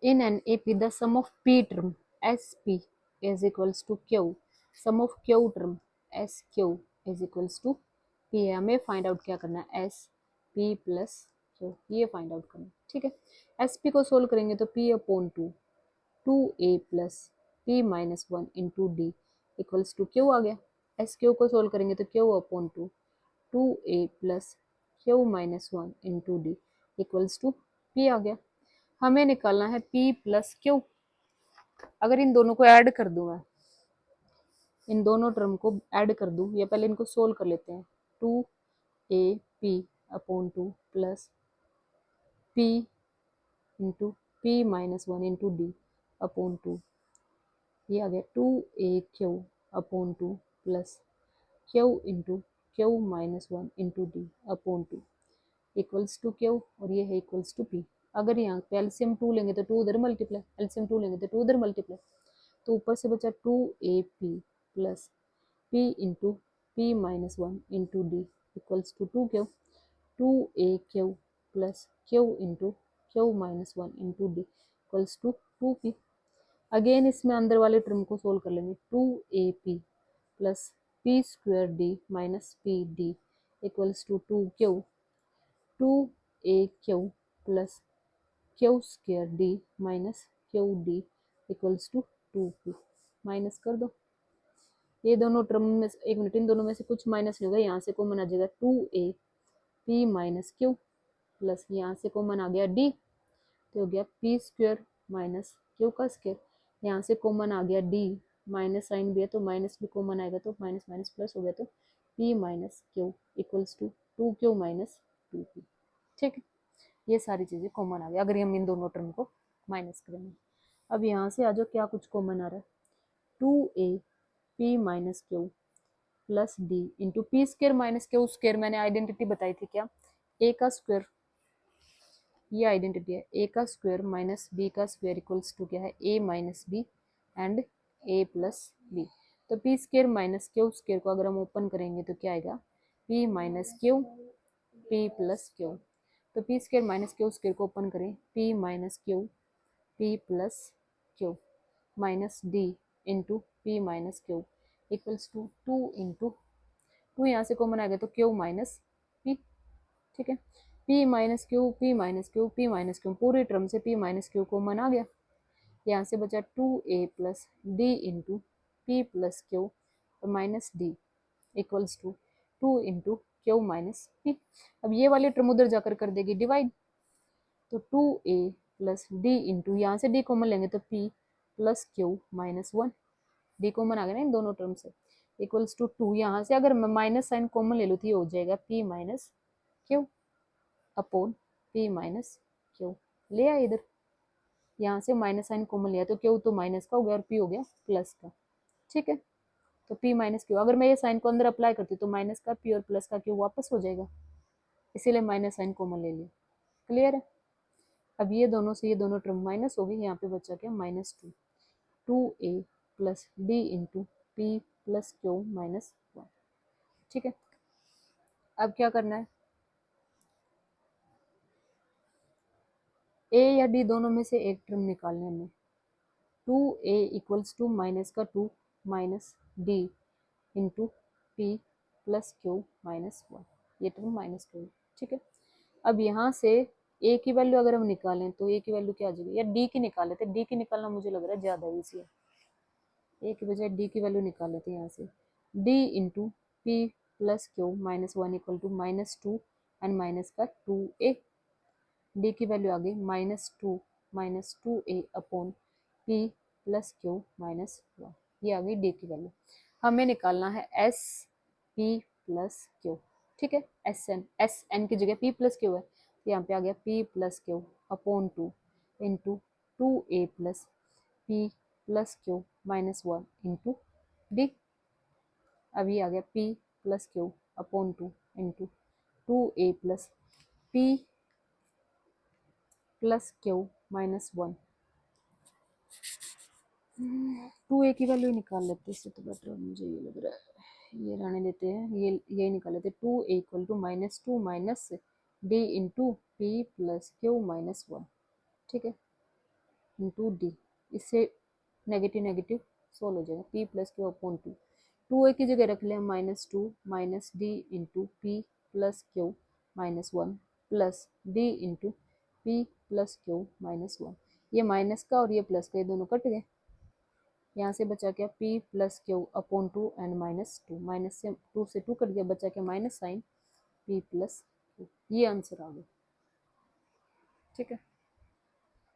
In an AP, the sum of P term SP is equals to Q. Sum of Q term SQ is equals to P है. हमें find out क्या करना है, S P plus Q, ये find out करना है. ठीक है, एस पी को सोल्व करेंगे तो P upon two A plus P minus one into D equals to Q आ गया. एस क्यू को सोल्व करेंगे तो Q upon two A plus Q minus one into D equals to P आ गया. हमें निकालना है P प्लस क्यू. अगर इन दोनों को ऐड कर दूं मैं, इन दोनों टर्म को ऐड कर दूं, या पहले इनको सोल्व कर लेते हैं. Two A P upon two plus P into P minus one into D upon two, ये आ गया two A Q upon two plus Q into Q minus one into D upon two equals to Q, और ये है equals to P. अगर यहाँ पे LCM two लेंगे तो टू उधर मल्टीप्लाई, एलसीएम टू लेंगे तो टू उधर मल्टीप्लाई, तो ऊपर से बचा two A P plus P into P minus one into D equals to two Q. Two A Q plus Q into Q minus one into D equals to two P. Again इसमें अंदर वाले term को solve कर लेंगे. Two A P plus P square D minus P D equals to two Q. Two A Q plus Q square D minus Q D equals to two P. Minus कर दो, ये दोनों term में, एक minute, इन दोनों में से कुछ माइनस नहीं होगा, यहाँ से कॉमन आ जाएगा two A P minus Q plus यहाँ से कॉमन आ गया डी, तो हो गया पी स्क्वायर माइनस क्यू का स्क्वायर. यहाँ से कॉमन आ गया डी, माइनस साइन भी है तो माइनस भी कॉमन आएगा, तो माइनस माइनस प्लस हो गया, तो P minus Q equals to two Q minus two P. ठीक है, ये सारी चीज़ें कॉमन आ गई अगर हम इन दोनों टर्म को माइनस करेंगे. अब यहाँ से आ जाओ, क्या कुछ कॉमन आ रहा है, two A P minus Q plus D into P square minus Q square. मैंने आइडेंटिटी बताई थी क्या, ए का स्क्वायर, ये आइडेंटिटी है, ए का स्क्वायर माइनस बी का स्क्वायर इक्वल्स टू क्या है, A minus B and A plus B. तो P square minus Q square को अगर हम ओपन करेंगे तो क्या आएगा, P minus Q P plus Q. तो P square minus Q square को ओपन करें, P minus Q P plus Q minus D into P minus Q equals to two into two, यहाँ से कॉमन आएगा तो क्यू माइनस पी. ठीक है, P minus Q P minus Q P minus Q, पूरी term से P minus Q common आ गया. यहाँ से बचा two A plus D into P plus Q और minus D equals to two into Q minus P. अब ये वाली टर्म उधर जाकर कर देगी डिवाइड, तो two A plus D into, यहाँ से डी कॉमन लेंगे तो P plus Q minus one, D common आ गया ना इन दोनों टर्म से, इक्वल्स टू टू. यहाँ से अगर मैं माइनस साइन कॉमन ले लूँ तो ये हो जाएगा P minus Q upon P minus Q. ले आए इधर, यहाँ से माइनस साइन कॉमन लिया तो क्यू तो माइनस का हो गया और पी हो गया प्लस का. ठीक है, तो पी माइनस क्यू, अगर मैं ये साइन को अंदर अप्लाई करती हूँ तो माइनस का पी और प्लस का क्यू वापस हो जाएगा, इसीलिए माइनस साइन कॉमन ले लिया. क्लियर है. अब ये दोनों से ये दोनों टर्म माइनस हो गई, यहाँ पे बचा क्या, minus two. Two A plus D into P plus Q minus one. ठीक है, अब क्या करना है, ए या डी दोनों में से एक टर्म निकालने हमें. Two A equals to minus का two minus D into P plus Q minus one, ये टर्म माइनस क्यू. ठीक है, अब यहाँ से ए की वैल्यू अगर हम निकालें तो ए की वैल्यू क्या आ जाएगी, या डी की निकाल लेते, डी की निकालना मुझे लग रहा है ज़्यादा ईजी है, ए की बजाय डी की वैल्यू निकाल लेते हैं. यहाँ से D into P plus Q minus one equal to minus two and minus का टू ए. डी की वैल्यू आ गई minus two A upon P plus Q minus one, ये आ गई डी की वैल्यू. हमें निकालना है एस पी प्लस क्यू. ठीक है, एस एन की जगह पी प्लस क्यू है, तो यहाँ पे आ गया P plus Q upon two into two A plus P plus Q minus one into D. अब ये आ गया P plus Q upon two into two A plus P plus Q minus one. Two A की value निकाल लेते, इससे तो better मुझे ये लग रहा है, ये रहने देते हैं, ये निकाल लेते. Two A equal to minus two minus D into P plus Q minus one. ठीक है, इंटू डी, इससे नेगेटिव नेगेटिव सोल्व हो जाएगा, P plus Q upon two, two A की जगह रख लिया minus two minus D into P plus Q minus one plus D into P plus Q minus one, ये माइनस का और ये प्लस का ये दोनों कट गए, यहाँ से बचा क्या P plus Q upon two and minus two, minus से टू से टू कट गया, बचा क्या minus sign P plus Q, ये आंसर आ गया। ठीक है।